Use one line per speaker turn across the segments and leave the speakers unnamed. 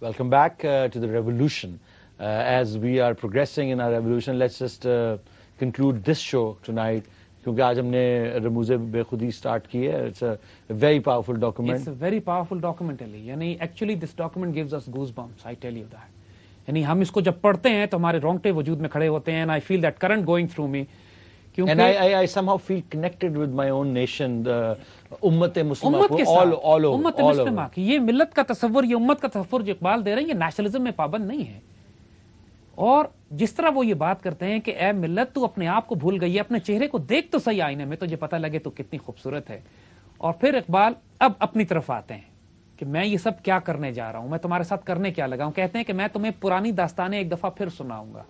Welcome back to the revolution. As we are progressing in our revolution, let's just conclude this show tonight. کیونکہ آج ہم نے رموز بے خودی اسٹارٹ کی ہے. It's a very powerful document.
It's a very powerful document, Ali. یعنی actually this document gives us goosebumps, I tell you that. یعنی ہم اس کو جب پڑھتے ہیں تو ہمارے رونگٹے وجود میں کھڑے ہوتے ہیں, and I feel that current going through me.
And I somehow feel connected with my own nation, the امت مسلمہ کو, all over.
امت مسلمہ کی یہ ملت کا تصور, یہ امت کا تصور جو اقبال دے رہے ہیں, یہ نیشنلزم میں پابند نہیں ہے. اور جس طرح وہ یہ بات کرتے ہیں کہ اے ملت تو اپنے آپ کو بھول گئی ہے, اپنے چہرے کو دیکھ تو صحیح آئینے میں, تجھے پتہ لگے تو کتنی خوبصورت ہے. اور پھر اقبال اب اپنی طرف آتے ہیں کہ میں یہ سب کیا کرنے جا رہا ہوں, میں تمہارے ساتھ کرنے کیا لگا ہوں. کہتے ہیں کہ میں تمہیں پرانی داستانیں ایک دفعہ پھر سناؤں گا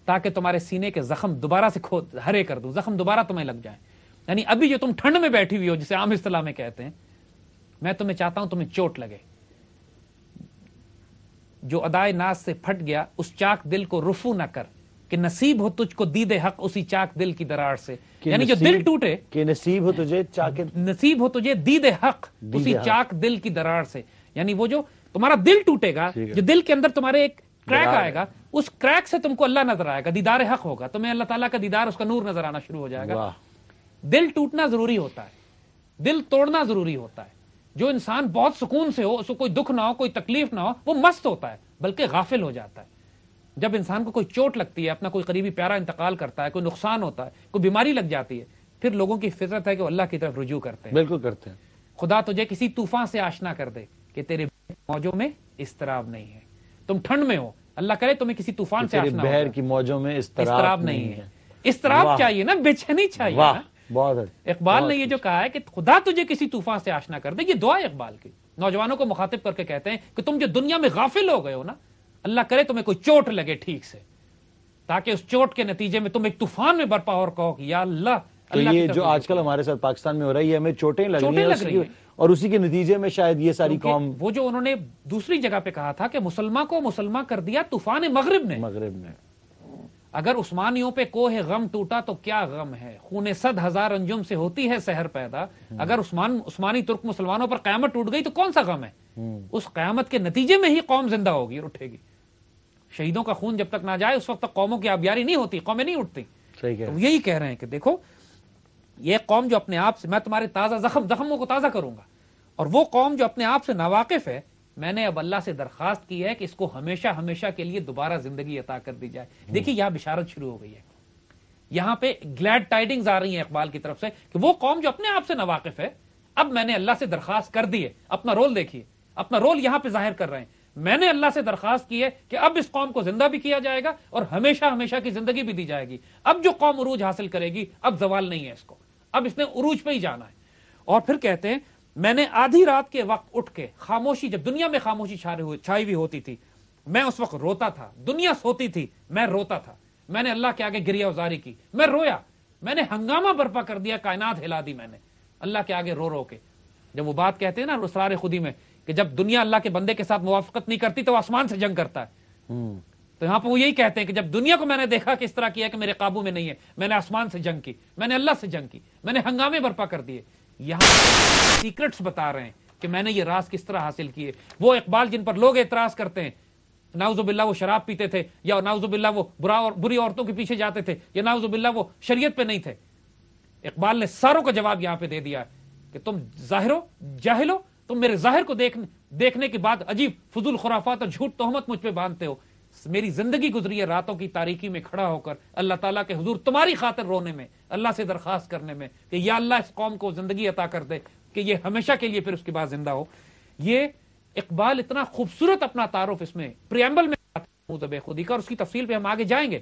تاکہ تمہارے سینے کے زخم دوبارہ سے ہرے کر دوں, زخم دوبارہ تمہیں لگ جائیں. یعنی ابھی جو تم ٹھنڈ میں بیٹھی ہوئی ہو, جسے عام اصطلاح میں کہتے ہیں, میں تمہیں چاہتا ہوں تمہیں چوٹ لگے. جو ادائے ناز سے پھٹ گیا اس چاک دل کو رفو نہ کر, کہ نصیب ہو تجھ کو دید حق اسی چاک دل کی دراڑ سے. یعنی جو دل ٹوٹے,
کہ نصیب ہو تجھے
دید حق اسی چاک دل کی دراڑ سے. یعنی وہ جو تمہارا دل ٹوٹے گا, جو دل کے اندر تمہارے ایک کریک آئے گا, اس کریک سے تم کو اللہ نظر آئے گا, دیدار حق ہوگا, تمہیں اللہ تعالیٰ کا دیدار, اس کا نور نظر آنا شروع ہو جائے گا. دل ٹوٹنا ضروری ہوتا ہے, دل توڑنا ضروری ہوتا ہے. جو انسان بہت سکون سے ہو, اس کو کوئی دکھ نہ ہو, کوئی تکلیف نہ ہو, وہ مست ہوتا ہے بلکہ غافل ہو جاتا ہے. جب انسان کو کوئی چوٹ لگتی ہے, اپنا کوئی قریبی پیارا انتقال کرتا ہے, کوئی نقصان ہوتا ہے, کوئی بیماری لگ جاتی ہے, پھر لوگوں کی فطرت ہے کہ وہ اللہ کی طرف رجوع کرتے ہیں.
بالکل کرتے ہیں.
خدا تجھے کسی طوفان سے آشنا کر دے کہ تیرے موجوں میں اضطراب نہیں ہے. تم ٹھنڈ میں ہو, اللہ کرے تمہیں کسی طوفان سے آشنا ہو,
بحر کی موجوں میں
اضطراب نہیں ہے. اضطراب چاہیے نا, بے چینی چاہیے نا. اقبال نے یہ جو کہا ہے کہ خدا تجھے کسی طوفان سے آشنا کر دے, یہ دعا ہے اقبال کی. نوجوانوں کو مخاطب کر کے کہتے ہیں کہ تم جو دنیا میں غافل ہو گئے ہو نا, اللہ کرے تمہیں کوئی چوٹ لگے ٹھیک سے, تاکہ اس چوٹ کے نتیجے میں تم ایک طوفان میں برپا اور کہو کہ یا اللہ.
تو یہ جو آج کل ہمارے ساتھ پاکستان میں ہو رہا ہے, یہ ہمیں چوٹیں لگ رہی ہیں, اور اسی کے نتیجے میں شاید یہ ساری قوم,
وہ جو انہوں نے دوسری جگہ پہ کہا تھا کہ مسلمان کو مسلمان کر دیا طوفان مغرب نے. اگر عثمانیوں پہ کوہ غم ٹوٹا تو کیا غم ہے, خون 100,000 انجم سے ہوتی ہے سحر پیدا. اگر عثمانی ترک مسلمانوں پر قیامت ٹوٹ گئی تو کون سا غم ہے. اس قیامت کے نتیجے میں ہی قوم زندہ ہوگی اور اٹھے گی. شہیدوں کا خون جب تک نہ جائے اس وقت تک قوموں کی آبیاری نہیں ہوتی, قومیں نہیں اٹھتی. تو یہی کہہ رہے ہیں کہ دیکھو یہ قوم جو اپنے آپ سے, میں تمہارے تازہ زخموں کو تازہ کروں گا, اور وہ قوم جو اپنے آپ سے ناواقف ہے, میں نے اب اللہ سے درخواست کی ہے کہ اس کو ہمیشہ ہمیشہ کے لیے دوبارہ زندگی عطا کر دی جائے. دیکھیے یہاں بشارت شروع ہو گئی ہے, یہاں پہ گلیڈ ٹائڈنگز آ رہی ہیں اقبال کی طرف سے کہ وہ قوم جو اپنے آپ سے ناواقف ہے, اب میں نے اللہ سے درخواست کر دی ہے. اپنا رول دیکھیے, اپنا رول یہاں پہ ظاہر کر رہے ہیں. میں نے اللہ سے درخواست کی ہے کہ اب اس قوم کو زندہ بھی کیا جائے گا اور ہمیشہ ہمیشہ کی زندگی بھی دی جائے گی. اب جو قوم عروج حاصل کرے گی, اب زوال نہیں ہے اس کو, اب اس نے عروج پہ ہی جانا ہے. اور پھر کہتے ہیں میں نے آدھی رات کے وقت اٹھ کے خاموشی, جب دنیا میں خاموشی چھائی ہوئی ہوتی تھی, میں اس وقت روتا تھا. دنیا سوتی تھی, میں روتا تھا. میں نے اللہ کے آگے گریہ ازاری کی, میں رویا, میں نے ہنگامہ برپا کر دیا, کائنات ہلا دی میں نے اللہ کے آگے رو رو کے. جب وہ بات کہتے ہیں نا اسرار خودی میں کہ جب دنیا اللہ کے بندے کے ساتھ موافقت نہیں کرتی تو وہ آسمان سے جنگ کرتا ہے, تو یہاں پہ وہ یہی کہ ہیں کہ جب دنیا کو میں نے دیکھا کہ اس طرح کیا کہ میرے قابو میں نہیں ہے, میں نے آسمان سے جنگ کی, میں نے اللہ سے جنگ کی, میں نے ہنگامے برپا کر دیے. یہاں سیکرٹس بتا رہے ہیں کہ میں نے یہ راز کس طرح حاصل کیے. وہ اقبال جن پر لوگ اعتراض کرتے ہیں, نعوذ باللہ وہ شراب پیتے تھے, یا نعوذ باللہ وہ بری عورتوں کے پیچھے جاتے تھے, یا نعوذ باللہ وہ شریعت پہ نہیں تھے, اقبال نے ساروں کا جواب یہاں پہ دے دیا کہ تم ظاہر ہو, جاہل ہو, تم میرے ظاہر کو دیکھنے کے بعد عجیب فضول خرافات اور جھوٹ تہمت مجھ پہ باندھتے ہو. میری زندگی گزری ہے راتوں کی تاریکی میں کھڑا ہو کر اللہ تعالیٰ کے حضور تمہاری خاطر رونے میں, اللہ سے درخواست کرنے میں کہ یا اللہ اس قوم کو زندگی عطا کر دے کہ یہ ہمیشہ کے لیے پھر اس کے بعد زندہ ہو. یہ اقبال اتنا خوبصورت اپنا تعارف اس میں پریامبل میں بے خودی کا, اور اس کی تفصیل پہ ہم آگے جائیں گے.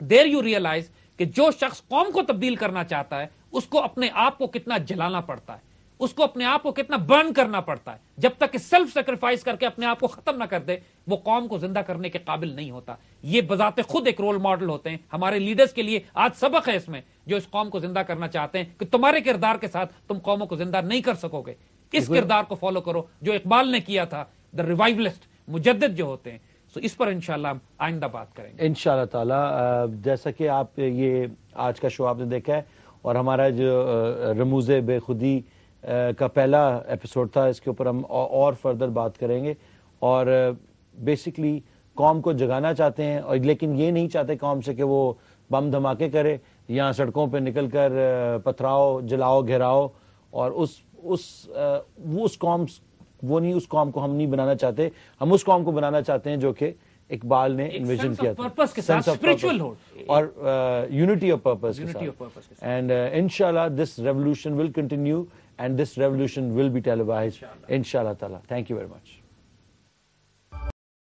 دیر یو ریئلائز کہ جو شخص قوم کو تبدیل کرنا چاہتا ہے اس کو اپنے آپ کو کتنا جلانا پڑتا ہے, اس کو اپنے آپ کو کتنا برن کرنا پڑتا ہے. جب تک کہ سیلف سیکریفائس کر کے اپنے آپ کو ختم نہ کر دے, وہ قوم کو زندہ کرنے کے قابل نہیں ہوتا. یہ بذات خود ایک رول ماڈل ہوتے ہیں ہمارے لیڈرز کے لیے. آج سبق ہے اس میں, جو اس قوم کو زندہ کرنا چاہتے ہیں کہ تمہارے کردار کے ساتھ تم قوموں کو زندہ نہیں کر سکو گے. اس کردار کو فالو کرو جو اقبال نے کیا تھا, دا ریوائولسٹ, مجدد جو ہوتے ہیں. سو اس پر انشاءاللہ ہم آئندہ بات کریں گے
انشاءاللہ تعالی. جیسا کہ آپ یہ آج کا شو آپ نے دیکھا ہے, اور ہمارا جو رموز بے خودی کا پہلا ایپیسوڈ تھا, اس کے اوپر ہم اور فردر بات کریں گے. اور بیسکلی قوم کو جگانا چاہتے ہیں, اور لیکن یہ نہیں چاہتے قوم سے کہ وہ بم دھماکے کرے یا سڑکوں پہ نکل کر پتھراؤ, جلاؤ, گھیراؤ, اور اس قوم کو ہم نہیں بنانا چاہتے. ہم اس قوم کو بنانا چاہتے ہیں جو کہ اقبال نے انویژن کیا تھا, اور یونٹی آف پرپز کے ساتھ. اینڈ انشاءاللہ this revolution will continue and this revolution will be televised انشاءاللہ تعالی. Thank you very much.